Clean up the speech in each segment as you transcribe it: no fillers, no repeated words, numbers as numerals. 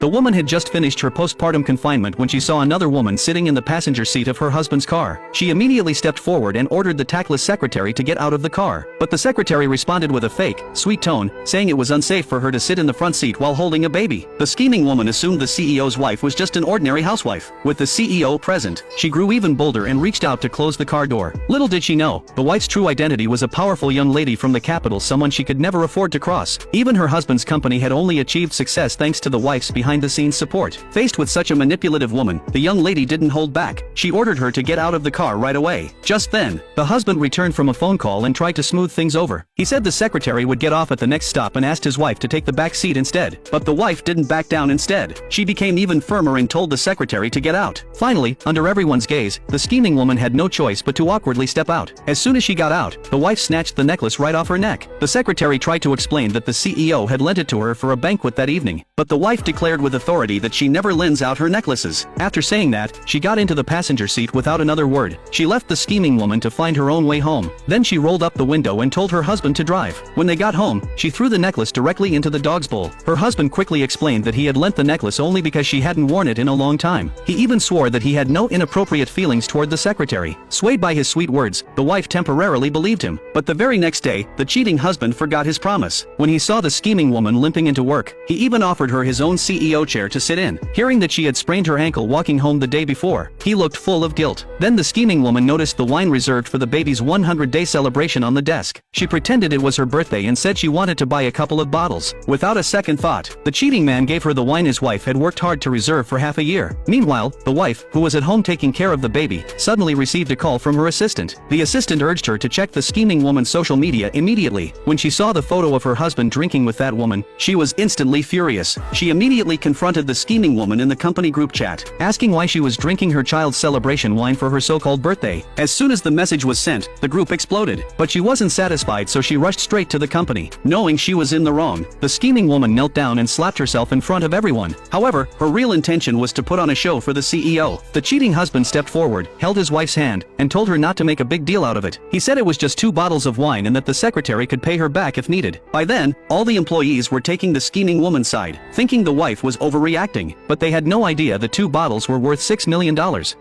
The woman had just finished her postpartum confinement when she saw another woman sitting in the passenger seat of her husband's car. She immediately stepped forward and ordered the tactless secretary to get out of the car. But the secretary responded with a fake, sweet tone, saying it was unsafe for her to sit in the front seat while holding a baby. The scheming woman assumed the CEO's wife was just an ordinary housewife. With the CEO present, she grew even bolder and reached out to close the car door. Little did she know, the wife's true identity was a powerful young lady from the capital, someone she could never afford to cross. Even her husband's company had only achieved success thanks to the wife's behind-the-scenes support. Faced with such a manipulative woman, the young lady didn't hold back. She ordered her to get out of the car right away. Just then, the husband returned from a phone call and tried to smooth things over. He said the secretary would get off at the next stop and asked his wife to take the back seat instead. But the wife didn't back down. Instead, she became even firmer and told the secretary to get out. Finally, under everyone's gaze, the scheming woman had no choice but to awkwardly step out. As soon as she got out, the wife snatched the necklace right off her neck. The secretary tried to explain that the CEO had lent it to her for a banquet that evening, but the wife declared with authority that she never lends out her necklaces. After saying that, she got into the passenger seat without another word. She left the scheming woman to find her own way home. Then she rolled up the window and told her husband to drive. When they got home, she threw the necklace directly into the dog's bowl. Her husband quickly explained that he had lent the necklace only because she hadn't worn it in a long time. He even swore that he had no inappropriate feelings toward the secretary. Swayed by his sweet words, the wife temporarily believed him. But the very next day, the cheating husband forgot his promise. When he saw the scheming woman limping into work, he even offered her his own CEO chair to sit in. Hearing that she had sprained her ankle walking home the day before, he looked full of guilt. Then the scheming woman noticed the wine reserved for the baby's 100-day celebration on the desk. She pretended it was her birthday and said she wanted to buy a couple of bottles. Without a second thought, the cheating man gave her the wine his wife had worked hard to reserve for half a year. Meanwhile, the wife, who was at home taking care of the baby, suddenly received a call from her assistant. The assistant urged her to check the scheming woman's social media immediately. When she saw the photo of her husband drinking with that woman, she was instantly furious. She immediately confronted the scheming woman in the company group chat, asking why she was drinking her child's celebration wine for her so-called birthday. As soon as the message was sent, the group exploded. But she wasn't satisfied, so she rushed straight to the company. Knowing she was in the wrong, the scheming woman knelt down and slapped herself in front of everyone. However, her real intention was to put on a show for the CEO. The cheating husband stepped forward, held his wife's hand, and told her not to make a big deal out of it. He said it was just 2 bottles of wine and that the secretary could pay her back if needed. By then, all the employees were taking the scheming woman's side, thinking the wife was overreacting, but they had no idea the 2 bottles were worth $6 million.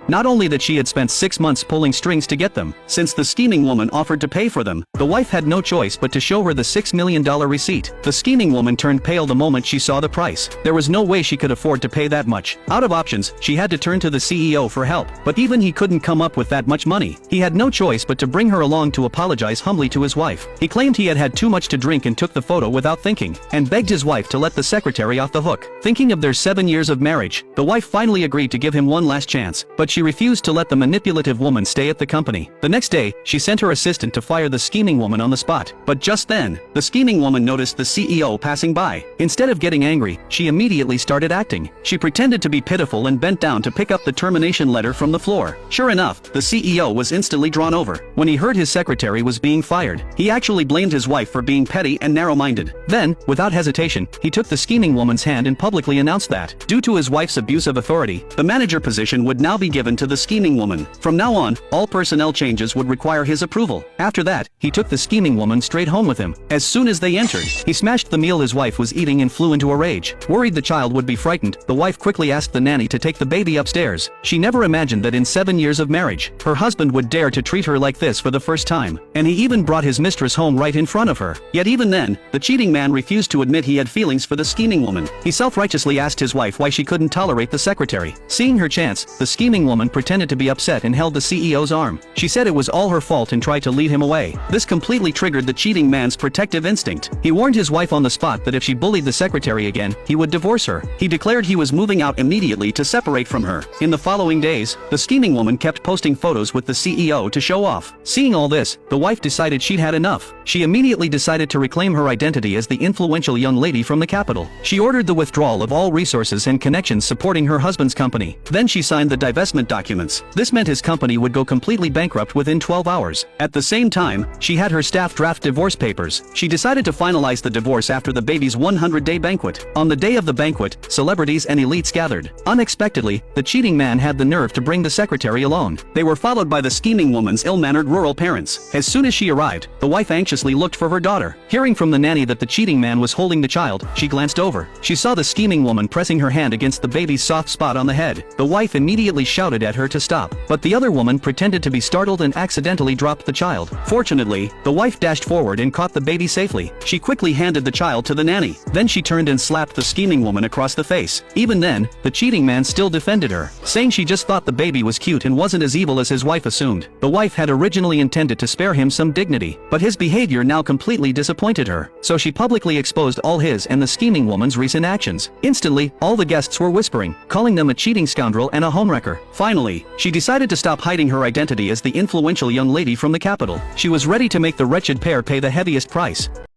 Not only that she had spent 6 months pulling strings to get them, since the scheming woman offered to pay for them, the wife had no choice but to show her the $6 million receipt. The scheming woman turned pale the moment she saw the price. There was no way she could afford to pay that much. Out of options, she had to turn to the CEO for help, but even he couldn't come up with that much money. He had no choice but to bring her along to apologize humbly to his wife. He claimed he had had too much to drink and took the photo without thinking, and begged his wife to let the secretary off the hook. Thinking of their 7 years of marriage, the wife finally agreed to give him one last chance, but she refused to let the manipulative woman stay at the company. The next day, she sent her assistant to fire the scheming woman on the spot. But just then, the scheming woman noticed the CEO passing by. Instead of getting angry, she immediately started acting. She pretended to be pitiful and bent down to pick up the termination letter from the floor. Sure enough, the CEO was instantly drawn over. When he heard his secretary was being fired, he actually blamed his wife for being petty and narrow-minded. Then, without hesitation, he took the scheming woman's hand and publicly announced that, due to his wife's abuse of authority, the manager position would now be given to the scheming woman. From now on, all personnel changes would require his approval. After that, he took the scheming woman straight home with him. As soon as they entered, he smashed the meal his wife was eating and flew into a rage. Worried the child would be frightened, the wife quickly asked the nanny to take the baby upstairs. She never imagined that in 7 years of marriage, her husband would dare to treat her like this for the first time. And he even brought his mistress home right in front of her. Yet even then, the cheating man refused to admit he had feelings for the scheming woman. He self-righteously asked his wife why she couldn't tolerate the secretary. Seeing her chance, the scheming woman pretended to be upset and held the CEO's arm. She said it was all her fault and tried to lead him away. This completely triggered the cheating man's protective instinct. He warned his wife on the spot that if she bullied the secretary again, he would divorce her. He declared he was moving out immediately to separate from her. In the following days, the scheming woman kept posting photos with the CEO to show off. Seeing all this, the wife decided she'd had enough. She immediately decided to reclaim her identity as the influential young lady from the capital. She ordered the withdrawal of all resources and connections supporting her husband's company. Then she signed the divestment documents. This meant his company would go completely bankrupt within 12 hours. At the same time, she had her staff draft divorce papers. She decided to finalize the divorce after the baby's 100-day banquet. On the day of the banquet, celebrities and elites gathered. Unexpectedly, the cheating man had the nerve to bring the secretary alone. They were followed by the scheming woman's ill-mannered rural parents. As soon as she arrived, the wife anxiously looked for her daughter. Hearing from the nanny that the cheating man was holding the child, she glanced over. She saw the scheming scheming woman pressing her hand against the baby's soft spot on the head. The wife immediately shouted at her to stop, but the other woman pretended to be startled and accidentally dropped the child. Fortunately, the wife dashed forward and caught the baby safely. She quickly handed the child to the nanny. Then she turned and slapped the scheming woman across the face. Even then, the cheating man still defended her, saying she just thought the baby was cute and wasn't as evil as his wife assumed. The wife had originally intended to spare him some dignity, but his behavior now completely disappointed her, so she publicly exposed all his and the scheming woman's recent actions. Instantly, all the guests were whispering, calling them a cheating scoundrel and a homewrecker. Finally, she decided to stop hiding her identity as the influential young lady from the capital. She was ready to make the wretched pair pay the heaviest price.